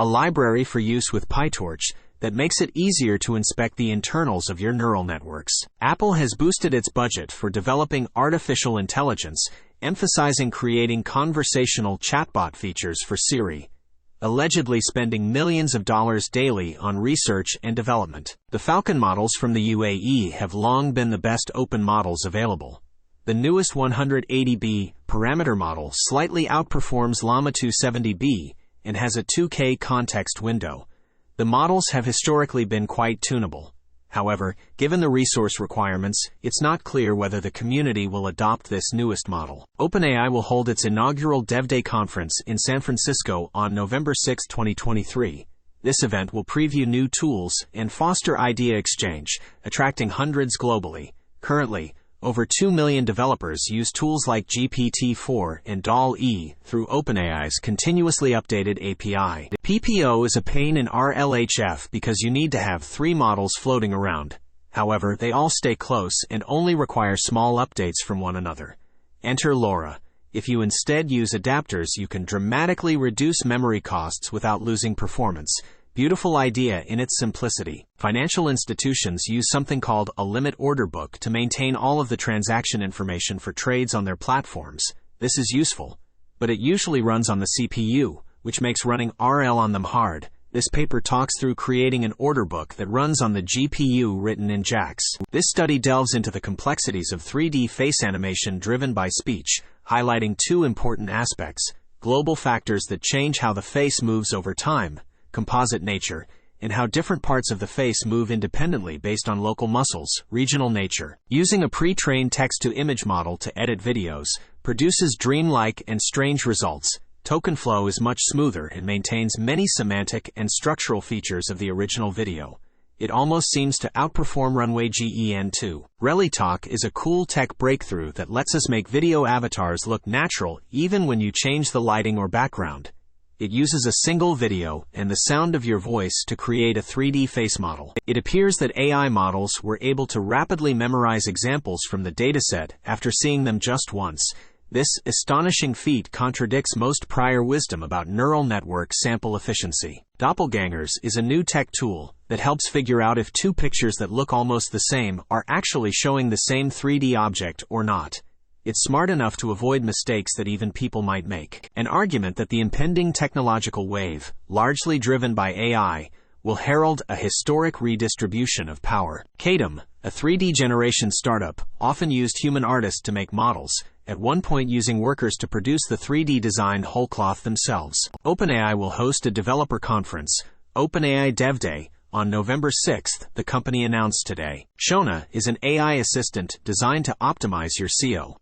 a library for use with PyTorch that makes it easier to inspect the internals of your neural networks. Apple has boosted its budget for developing artificial intelligence, emphasizing creating conversational chatbot features for Siri, allegedly spending millions of dollars daily on research and development. The Falcon models from the UAE have long been the best open models available. The newest 180B parameter model slightly outperforms Llama 270B and has a 2K context window. The models have historically been quite tunable. However, given the resource requirements, it's not clear whether the community will adopt this newest model. OpenAI will hold its inaugural Dev Day conference in San Francisco on November 6, 2023. This event will preview new tools and foster idea exchange, attracting hundreds globally. Currently, over 2 million developers use tools like GPT-4 and DALL-E through OpenAI's continuously updated API. PPO is a pain in RLHF because you need to have 3 models floating around. However, they all stay close and only require small updates from one another. Enter LoRa. If you instead use adapters, you can dramatically reduce memory costs without losing performance. Beautiful idea in its simplicity. Financial institutions use something called a limit order book to maintain all of the transaction information for trades on their platforms. This is useful, but it usually runs on the CPU, which makes running RL on them hard. This paper talks through creating an order book that runs on the GPU written in JAX. This study delves into the complexities of 3D face animation driven by speech, highlighting 2 important aspects: global factors that change how the face moves over time, composite nature, and how different parts of the face move independently based on local muscles, regional nature. Using a pre-trained text-to-image model to edit videos produces dreamlike and strange results. TokenFlow is much smoother and maintains many semantic and structural features of the original video. It almost seems to outperform Runway Gen 2. RLHF is a cool tech breakthrough that lets us make video avatars look natural even when you change the lighting or background. It uses a single video and the sound of your voice to create a 3D face model. It appears that AI models were able to rapidly memorize examples from the dataset after seeing them just once. This astonishing feat contradicts most prior wisdom about neural network sample efficiency. Doppelgangers is a new tech tool that helps figure out if 2 pictures that look almost the same are actually showing the same 3D object or not. It's smart enough to avoid mistakes that even people might make. An argument that the impending technological wave, largely driven by AI, will herald a historic redistribution of power. Katum, a 3D generation startup, often used human artists to make models, at one point using workers to produce the 3D designed whole cloth themselves. OpenAI will host a developer conference, OpenAI Dev Day, on November 6th, the company announced today. Seona is an AI assistant designed to optimize your SEO.